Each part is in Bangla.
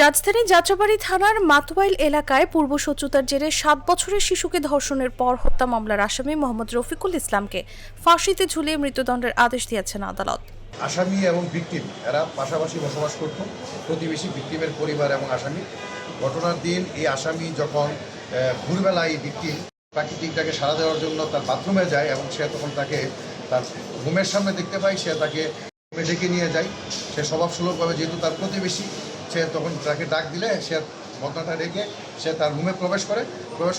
রাজধানীর যাত্রাবাড়ী থানার মাতোয়াইল এলাকায় পূর্বশত্রুতার জেরে ৭ বছরের শিশুকে ধর্ষণের পর হত্যা মামলার আসামি মোহাম্মদ রফিকুল ইসলামকে ফাঁসিতে ঝুলিয়ে মৃত্যুদণ্ডের আদেশ দিয়েছেন আদালত। আসামি এবং ভিকটিম এরা পাশাপাশি বসবাস করত, প্রতিবেশী, ভিকটিমের পরিবার এবং আসামি। ঘটনার দিন এই আসামি যখন ভোরবেলায় এই ভিকটিম প্রাকৃতিকটাকে সাড়া দেওয়ার জন্য তার বাথরুমে যায় এবং সে তখন তাকে তার রুমের সামনে দেখতে পায়, সে তাকে রুমে ডেকে নিয়ে যায়। সে স্বভাবসুলভভাবে, যেহেতু তার প্রতিবেশী, সে তখন তাকে ডাক দিলে সে ঘটনাটা রেখে সে তার রুমে প্রবেশ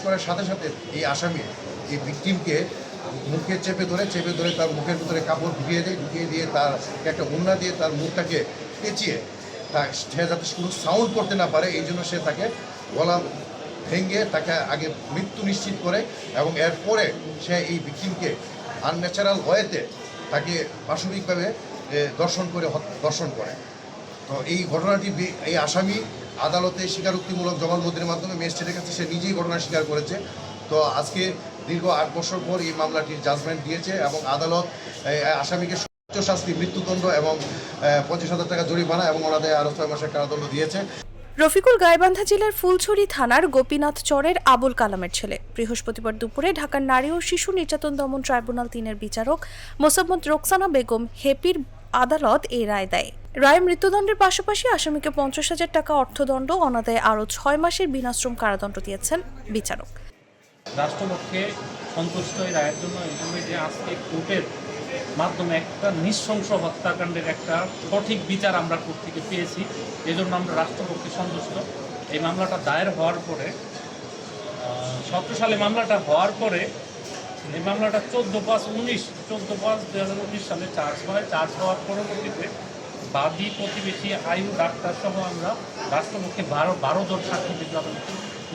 করার সাথে সাথে এই আসামি এই ভিকটিমকে মুখে চেপে ধরে তার মুখের ভিতরে কাপড় ঢুকিয়ে দিয়ে তার একটা ওড়না দিয়ে তার মুখটাকে পেঁচিয়ে সে যাতে কোনো সাউন্ড করতে না পারে এই জন্য সে তাকে গলা ভেঙে তাকে আগে মৃত্যু নিশ্চিত করে এবং এরপরে সে এই ভিকটিমকে আনন্যাচারাল ওয়েতে তাকে পাশবিকভাবে দর্শন করে। তো এই ঘটনাটি এই আসামি আদালতে স্বীকারোক্তিমূলক জবানবন্দির মাধ্যমে ম্যাজিস্ট্রেটের কাছে সে নিজেই ঘটনা স্বীকার করেছে। তো আজকে দীর্ঘ 8 বছর পর এই মামলাটির জাজমেন্ট দিয়েছে এবং আদালত আসামিকে সর্বোচ্চ শাস্তি মৃত্যুদণ্ড এবং 50,000 টাকা জরিমানা এবং ওনাদের আরও 6 মাসের কারাদণ্ড দিয়েছে। রফিকুল গাইবান্ধা জেলার ফুলছড়ি থানার গোপীনাথ চরের আবুল কালামের ছেলে। বৃহস্পতিবার দুপুরে ঢাকার নারী ও শিশু নির্যাতন দমন ট্রাইব্যুনাল 3-এর বিচারক মোসাম্মদ রোকসানা বেগম হেপির আদালত এই রায় দেয়। রায়ে মৃত্যুদণ্ডের পাশাপাশি আসামিকে 50,000 টাকা অর্থদণ্ড, অনাদায়ে আরও 6 মাসের বিনাশ্রম কারাদণ্ড দিয়েছেন বিচারক। রাষ্ট্রপক্ষে সন্তুষ্ট এই রায়ের জন্য যে আজকে কোর্টের মাধ্যমে একটা নৃশংস হত্যাকাণ্ডের একটা সঠিক বিচার আমরা কোর্ট থেকে পেয়েছি, এজন্য আমরা রাষ্ট্রপক্ষে সন্তুষ্ট। এই মামলাটা দায়ের হওয়ার পরে 17 সালে মামলাটা হওয়ার পরে এই মামলাটা 14/5/2019 সালে চার্জ হয়। চার্জ হওয়ার পরবর্তীতে বাদী, প্রতিবেশী, আয়ু, ডাক্তার সহ আমরা রাষ্ট্রপক্ষে 12 জন সাক্ষী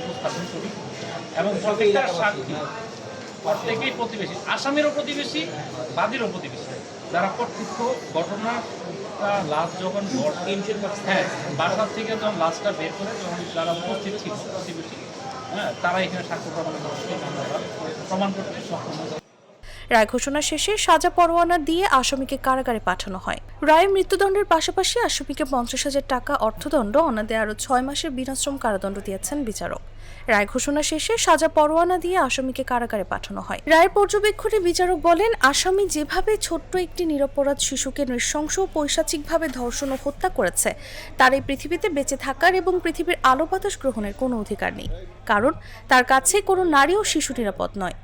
উপস্থাপন করি এবং প্রত্যেকটা সাক্ষী প্রত্যেকেই প্রতিবেশী, আসামিরও প্রতিবেশী, বাদীরও প্রতিবেশী, যারা প্রত্যক্ষ ঘটনার লাশ যখন বাসার থেকে যখন লাশটা বের করে তখন যারা উপস্থিত ছিল প্রতিবেশী, তারা এখানে সাক্ষ্য প্রমাণ করতে সক্ষম হয়। রায় ঘোষণা শেষে সাজা পরোয়ানা দিয়ে আসামিকে কারাগারে পাঠানো হয়। রায়ে মৃত্যুদণ্ডের পাশাপাশি আসামিকে 50,000 টাকা অর্থদণ্ড, অনাদায়ে আরও 6 মাসের বিনাশ্রম কারাদণ্ড দিয়েছেন বিচারক। রায় ঘোষণা শেষে সাজা পরোয়ানা দিয়ে আসামিকে কারাগারে পাঠানো হয়। রায়ের পর্যবেক্ষণে বিচারক বলেন, আসামি যেভাবে ছোট্ট একটি নিরপরাধ শিশুকে নৃশংস ও পৈশাচিকভাবে ধর্ষণ ও হত্যা করেছে, তার এই পৃথিবীতে বেঁচে থাকার এবং পৃথিবীর আলো বাতাস গ্রহণের কোনো অধিকার নেই, কারণ তার কাছে কোনো নারী ও শিশু নিরাপদ নয়।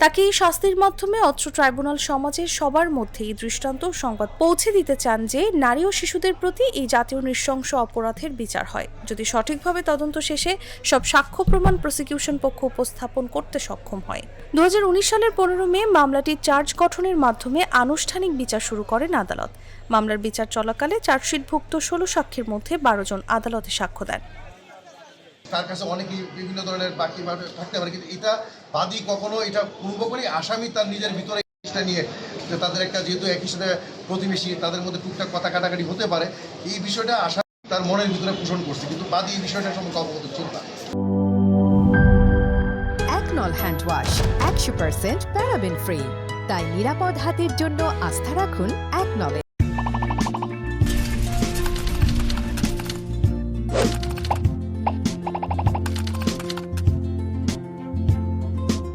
তাকে এই শাস্তির মাধ্যমে অত্র ট্রাইব্যুনাল সমাজের সবার মধ্যে এই দৃষ্টান্ত সংবাদ পৌঁছে দিতে চান যে নারী ও শিশুদের প্রতি এই জাতীয় নৃশংস অপরাধের বিচার হয় যদি সঠিকভাবে তদন্ত শেষে সব সাক্ষ্য প্রমাণ প্রসিকিউশন পক্ষ উপস্থাপন করতে সক্ষম হয়। 2019 সালের 15 মে মামলাটির চার্জ গঠনের মাধ্যমে আনুষ্ঠানিক বিচার শুরু করেন আদালত। মামলার বিচার চলাকালে চার্জশিটভুক্ত 16 সাক্ষীর মধ্যে 12 জন আদালতে সাক্ষ্য দেন। তার কাছে অনেকেই বিভিন্ন ধরনের বাকি থাকতে পারে, কিন্তু এটা বাদী কখনো এটা পূর্ব করে আসামি তার নিজের ভিতরে জিনিসটা নিয়ে যে তাদের একটা, যেহেতু একই সাথে প্রতিবেশী, তাদের মধ্যে টুকটাক কথা কাটাকাটি হতে পারে, এই বিষয়টা আসামি তার মনের ভিতরে পোষণ করছে, কিন্তু বাদী এই বিষয়টা সম্পর্কে অবগত ছিল না। একনল হ্যান্ড ওয়াশ 100% প্যারাবেন ফ্রি, তাই নিরাপদ হাতের জন্য আস্থা রাখুন একনলে।